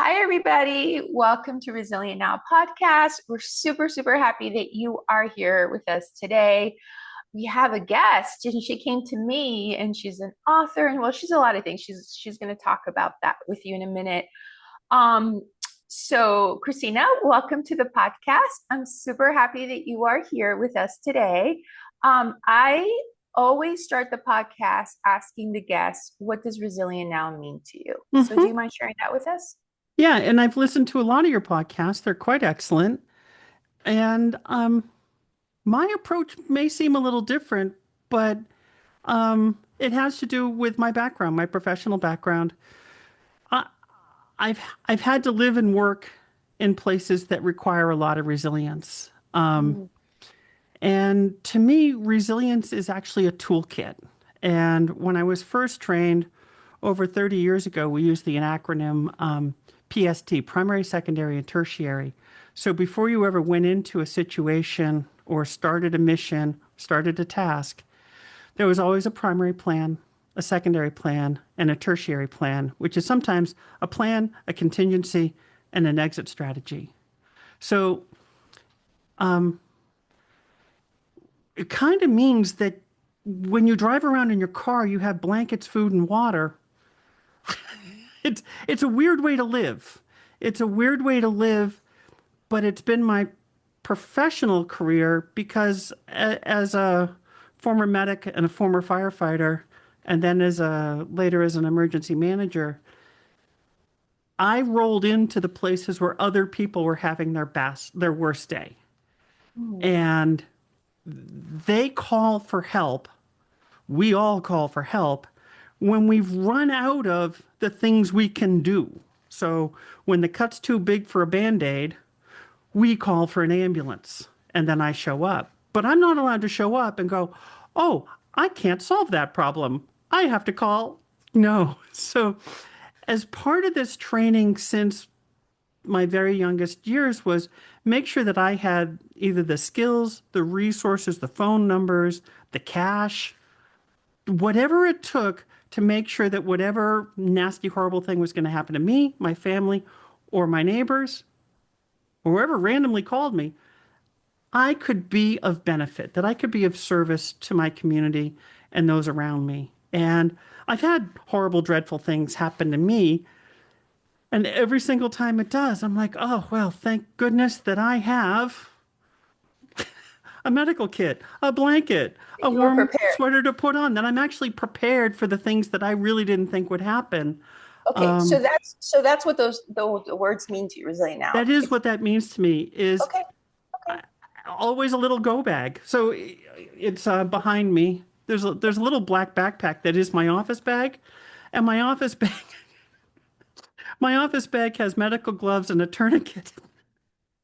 Hi, everybody. Welcome to Resilient Now podcast. We're super, super happy that you are here with us today. We have a guest, and she came to me, and she's an author, and well, she's a lot of things. She's going to talk about that with you in a minute. Um, so, Christina, welcome to the podcast. I'm super happy that you are here with us today. I always start the podcast asking the guests, what does resilient now mean to you? So, do hmm you mind sharing that with us? Yeah, and I've listened to a lot of your podcasts. They're quite excellent. And my approach may seem a little different, but it has to do with my background, my professional background. I, I've I've had to live and work in places that require a lot of resilience. Mm. And to me, resilience is actually a toolkit. And when I was first trained over 30 years ago, we used the acronym PST, primary, secondary, and tertiary. So before you ever went into a situation or started a mission, started a task, there was always a primary plan, a secondary plan, and a tertiary plan, which is sometimes a plan, a contingency, and an exit strategy. So it kind of means that when you drive around in your car, you have blankets, food, and water. It's a weird way to live. It's a weird way to live, but it's been my professional career because as a former medic and a former firefighter, and then as a later as an emergency manager, I rolled into the places where other people were having their worst day. Mm. And they call for help. We all call for help when we've run out of the things we can do. So when the cut's too big for a band-aid, we call for an ambulance and then I show up. But I'm not allowed to show up and go, oh, I can't solve that problem. I have to call. No. So, as part of this training since my very youngest years was make sure that I had either the skills, the resources, the phone numbers, the cash, whatever it took to make sure that whatever nasty, horrible thing was going to happen to me, my family, or my neighbors, or whoever randomly called me, I could be of benefit, that I could be of service to my community and those around me. And I've had horrible, dreadful things happen to me. And every single time it does, I'm like, oh, well, thank goodness that I have a medical kit, a blanket, a You were warm prepared. sweater to put on, that I'm actually prepared for the things that I really didn't think would happen. Okay, so that's what those words mean to you, resilient now. That is It's what that means to me is okay, okay. always a little go bag. So it's behind me. There's a little black backpack that is my office bag, and my office bag has medical gloves and a tourniquet.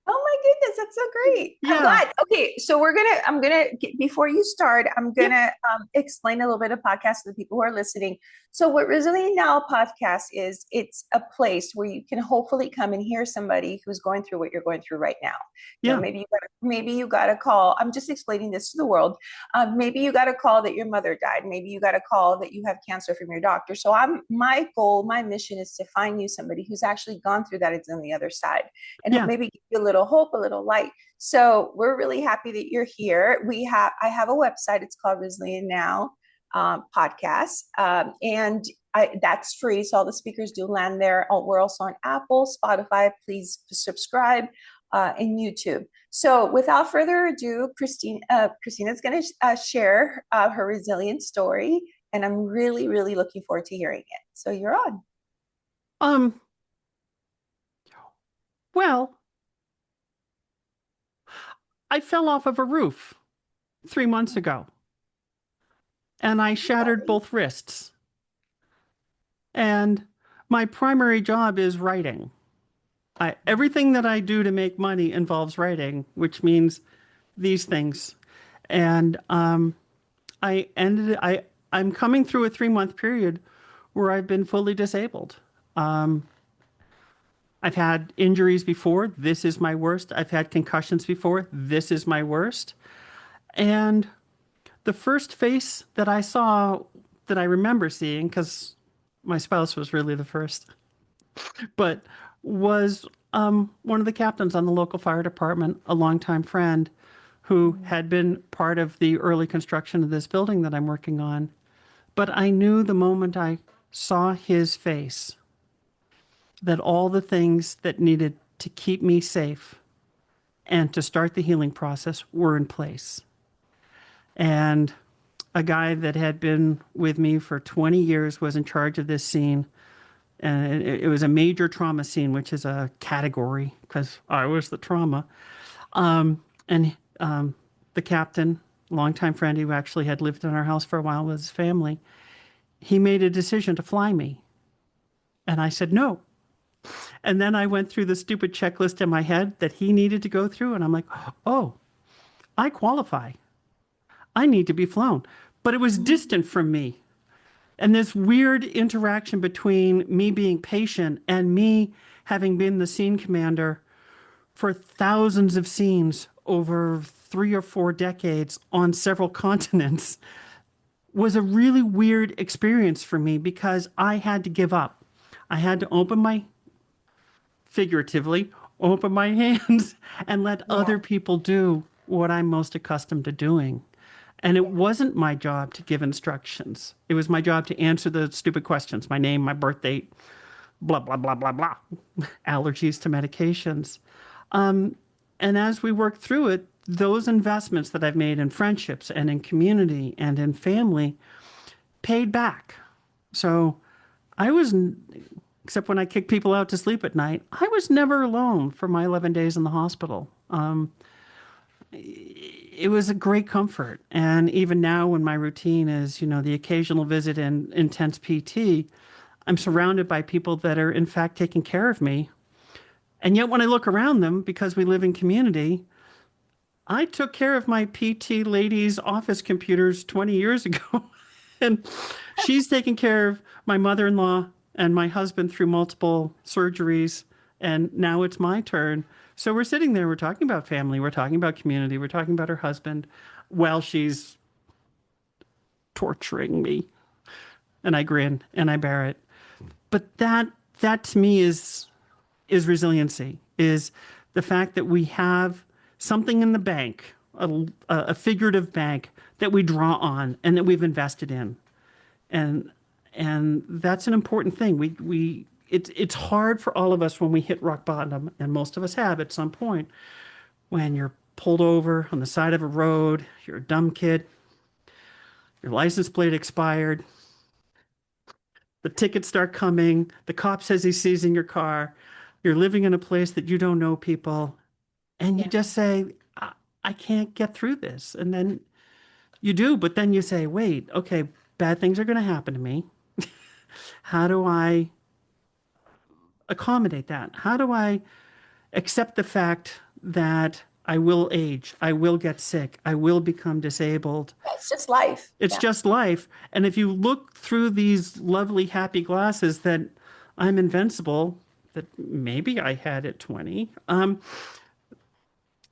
Oh my goodness, that's so great. I'm Yeah. glad. Okay, so I'm gonna before you start, I'm Yep. gonna explain a little bit of podcast to the people who are listening. So what Resilient Now podcast is, it's a place where you can hopefully come and hear somebody who's going through what you're going through right now. You know, Yeah. maybe you got a call. I'm just explaining this to the world. Maybe you got a call that your mother died. Maybe you got a call that you have cancer from your doctor. So my goal, my mission is to find you somebody who's actually gone through that. It's on the other side and Yeah. maybe give you a little hope, a little light. So we're really happy that you're here. I have a website. It's called Resilient Now podcast, and that's free. So all the speakers do land there. We're also on Apple, Spotify. Please subscribe. And YouTube. So, without further ado, Christina's going to share her resilient story, and I'm really, really looking forward to hearing it. So, you're on. Um. Well, I fell off of a roof 3 months ago, and I shattered Sorry. both wrists. And my primary job is writing. Everything that I do to make money involves writing, which means these things. And I ended. I'm coming through a 3 month period where I've been fully disabled. I've had injuries before. This is my worst. I've had concussions before. This is my worst. And the first face that I saw that I remember seeing, because my spouse was really the first, but was one of the captains on the local fire department, a longtime friend who Mm. had been part of the early construction of this building that I'm working on. But I knew the moment I saw his face that all the things that needed to keep me safe and to start the healing process were in place. And a guy that had been with me for 20 years was in charge of this scene. And it was a major trauma scene, which is a category because I was the trauma. And the captain, longtime friend who actually had lived in our house for a while with his family, he made a decision to fly me. And I said no. And then I went through the stupid checklist in my head that he needed to go through. And I'm like, oh, I qualify. I need to be flown. But it was distant from me. And this weird interaction between me being patient and me having been the scene commander for thousands of scenes over 3 or 4 decades on several continents was a really weird experience for me because I had to give up. I had to figuratively, open my hands and let Yeah, other people do what I'm most accustomed to doing. And it yeah, wasn't my job to give instructions. It was my job to answer the stupid questions, my name, my birth date, blah, blah, blah, blah, blah, allergies to medications. And as we worked through it, those investments that I've made in friendships and in community and in family paid back. So I was, except when I kicked people out to sleep at night, I was never alone for my 11 days in the hospital. It was a great comfort. And even now, when my routine is, the occasional visit and intense PT, I'm surrounded by people that are, in fact, taking care of me. And yet, when I look around them, because we live in community, I took care of my PT lady's office computers 20 years ago. And she's taking care of my mother in law and my husband through multiple surgeries. And now it's my turn. So we're sitting there, we're talking about family, we're talking about community, we're talking about her husband while she's torturing me. And I grin and I bear it. But that to me is resiliency, is the fact that we have something in the bank, a figurative bank that we draw on and that we've invested in. And that's an important thing. It's hard for all of us when we hit rock bottom, and most of us have at some point, when you're pulled over on the side of a road, you're a dumb kid, your license plate expired, the tickets start coming, the cop says he's seizing your car, you're living in a place that you don't know people, and you yeah. just say, I can't get through this. And then you do, but then you say, wait, okay, bad things are going to happen to me. How do I accommodate that? How do I accept the fact that I will age, I will get sick, I will become disabled? It's just life. It's Yeah. just life. And if you look through these lovely, happy glasses that I'm invincible, that maybe I had at 20,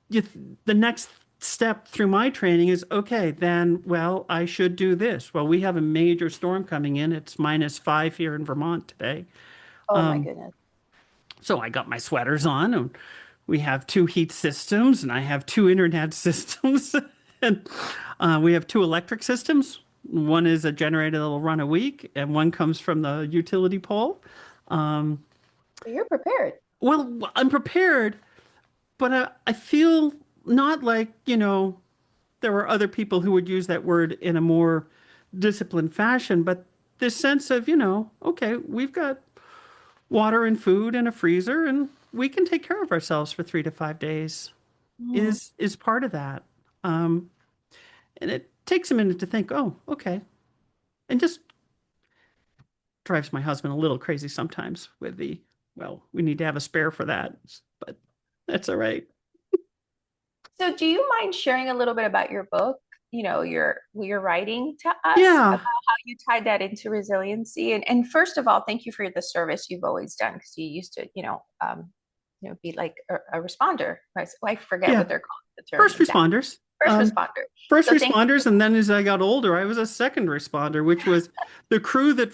you, the next step through my training is okay, then, well, I should do this. Well, we have a major storm coming in. It's -5 here in Vermont today. Oh my goodness. So I got my sweaters on, and we have two heat systems, and I have two internet systems, and we have two electric systems. One is a generator that'll run a week, and one comes from the utility pole. So you're prepared. Well, I'm prepared, but I feel not like, there are other people who would use that word in a more disciplined fashion, but this sense of, okay, we've got water and food and a freezer, and we can take care of ourselves for 3 to 5 days Mm. is part of that. And it takes a minute to think, oh, okay. And just drives my husband a little crazy sometimes with well, we need to have a spare for that. But that's all right. So do you mind sharing a little bit about your book? Your writing to us Yeah, about how you tied that into resiliency. And first of all, thank you for the service you've always done because you used to, be like a responder. Right? So I forget yeah. what they're called, the term First exact. responders. First Um, responder. First So thank you responders, for and then as I got older, I was a second responder, which was the crew that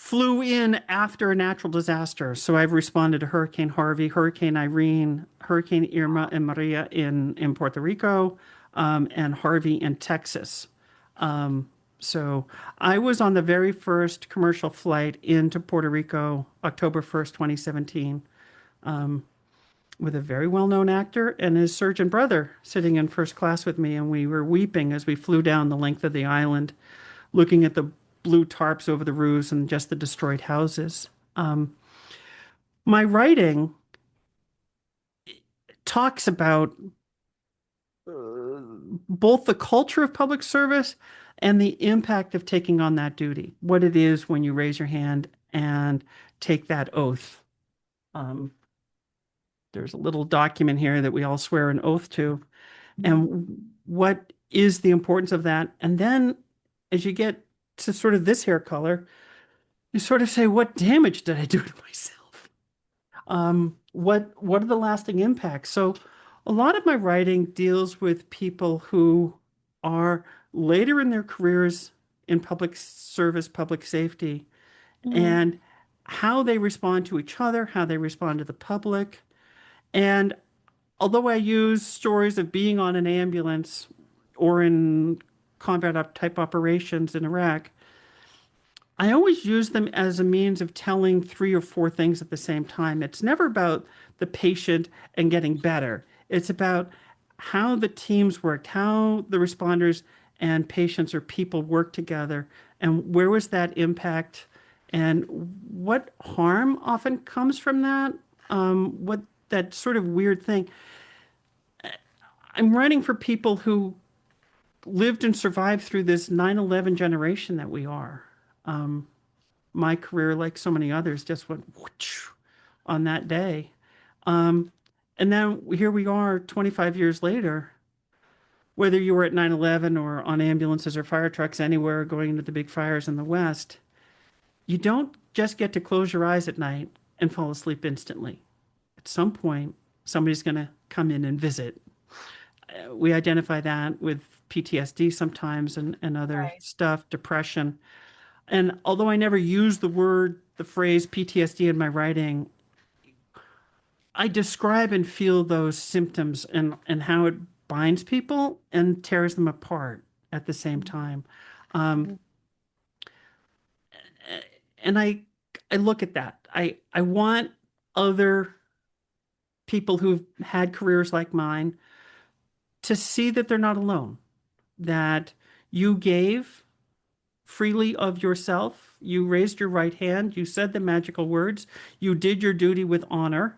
flew in after a natural disaster. So I've responded to Hurricane Harvey, Hurricane Irene, Hurricane Irma, and Maria in Puerto Rico, and Harvey in Texas. So I was on the very first commercial flight into Puerto Rico, October 1st, 2017, with a very well-known actor and his surgeon brother sitting in first class with me, and we were weeping as we flew down the length of the island, looking at the blue tarps over the roofs and just the destroyed houses. My writing talks about both the culture of public service and the impact of taking on that duty, what it is when you raise your hand and take that oath. There's a little document here that we all swear an oath to, and what is the importance of that. And then as you get to sort of this hair color, you sort of say, what damage did I do to myself? What are the lasting impacts? So a lot of my writing deals with people who are later in their careers in public service, public safety, Mhm. and how they respond to each other, how they respond to the public. And although I use stories of being on an ambulance or in combat type operations in Iraq, I always use them as a means of telling three or four things at the same time. It's never about the patient and getting better. It's about how the teams worked, how the responders and patients or people work together, and where was that impact, and what harm often comes from that. What that sort of weird thing. I'm writing for people who lived and survived through this 9/11 generation that we are. My career, like so many others, just went whoosh on that day. Um, and then here we are 25 years later, whether you were at 9/11 or on ambulances or fire trucks anywhere going into the big fires in the West, you don't just get to close your eyes at night and fall asleep instantly. At some point, somebody's going to come in and visit. We identify that with PTSD sometimes and other Right. stuff, depression. And although I never use the phrase PTSD in my writing, I describe and feel those symptoms and how it binds people and tears them apart at the same time. Um, Mhm. and I look at that. I want other people who've had careers like mine to see that they're not alone, that you gave freely of yourself. You raised your right hand. You said the magical words. You did your duty with honor,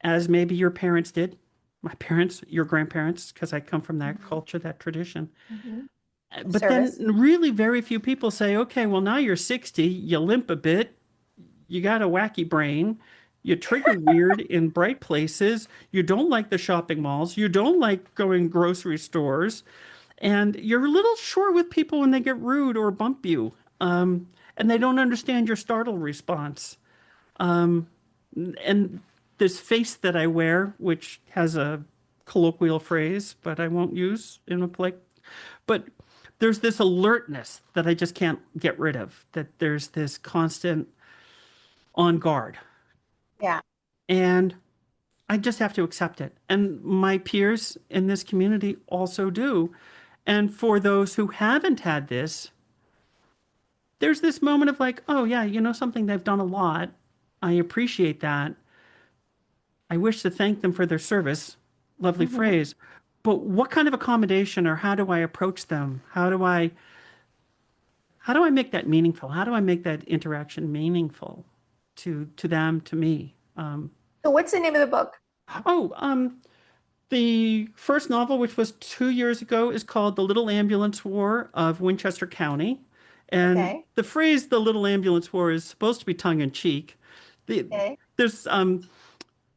as maybe your parents did. My parents, your grandparents, because I come from that Mhm. culture, that tradition. Mhm. But then, Service. really, very few people say, okay, well, now you're 60, you limp a bit, you got a wacky brain, you trigger weird in bright places, you don't like the shopping malls, you don't like going grocery stores, and you're a little short with people when they get rude or bump you, and they don't understand your startle response. And this face that I wear, which has a colloquial phrase, but I won't use in a polite, but there's this alertness that I just can't get rid of, that there's this constant on guard. Yeah. And I just have to accept it. And my peers in this community also do. And for those who haven't had this, there's this moment of like, oh, yeah, you know something, they've done a lot. I appreciate that. I wish to thank them for their service. Lovely Mhm. phrase. But what kind of accommodation or how do I approach them? How do I make that meaningful? How do I make that interaction meaningful to them, to me? So what's the name of the book? Oh, the first novel, which was 2 years ago, is called The Little Ambulance War of Winchester County. And Okay. the phrase "the Little Ambulance War" is supposed to be tongue in cheek. The, Okay. there's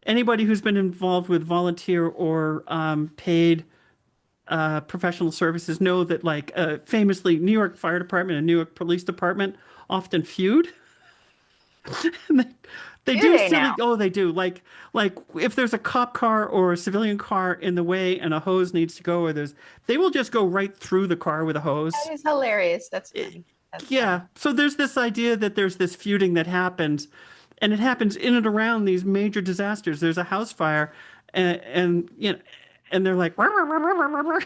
anybody who's been involved with volunteer or paid professional services know that, like, famously, New York Fire Department and New York Police Department often feud. And they Do do they silly. now? Oh, they do. Like if there's a cop car or a civilian car in the way and a hose needs to go, or they will just go right through the car with a hose. That is hilarious. That's funny. That's Yeah. funny. So there's this idea that there's this feuding that happens, and it happens in and around these major disasters. There's a house fire, and you know, and they're like, "Wah, wah, wah, wah, wah, wah."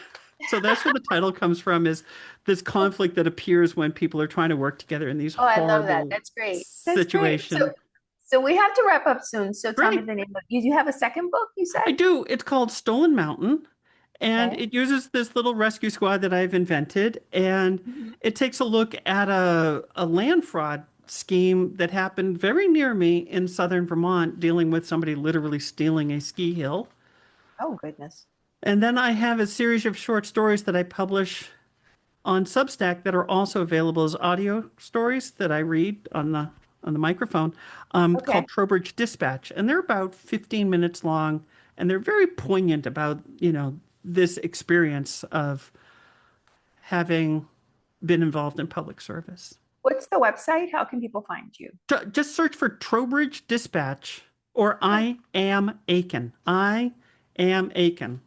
So that's where the title comes from, is this conflict that appears when people are trying to work together in these Oh, I love that. horrible That's great. That's great. So, situation. so we have to wrap up soon. So tell me Great. the name of you have a second book, you said? I do. It's called Stolen Mountain, and Okay. it uses this little rescue squad that I've invented, and Mhm. it takes a look at a land fraud scheme that happened very near me in southern Vermont, dealing with somebody literally stealing a ski hill. Oh, goodness. And then I have a series of short stories that I publish on Substack that are also available as audio stories that I read on the microphone, Okay. called Trowbridge Dispatch, and they're about 15 minutes long, and they're very poignant about this experience of having been involved in public service. What's the website? How can people find you? Just search for Trowbridge Dispatch or Okay. I am Aiken. I am Aiken.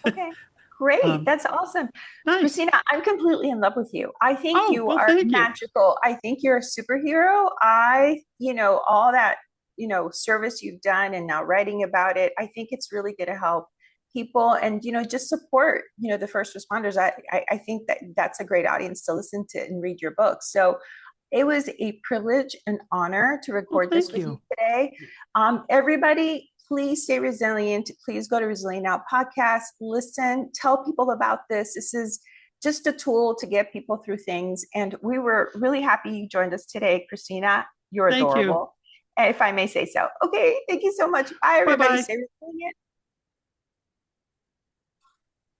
Okay. Great. Um, That's awesome. nice. Christina, I'm completely in love with you. I think Oh, you well, are thank you. magical. I think you're a superhero. All that, service you've done and now writing about it, I think it's really going to help people and, just support, the first responders. I think that that's a great audience to listen to and read your book. So it was a privilege and honor to Well, record this thank with you you. today. Everybody, please stay resilient. Please go to Resilient Now podcast. Listen, tell people about this. This is just a tool to get people through things. And we were really happy you joined us today, Christina. You're Thank you. adorable, if I may say so. Okay, thank you so much. Bye, Bye everybody. bye. Stay resilient.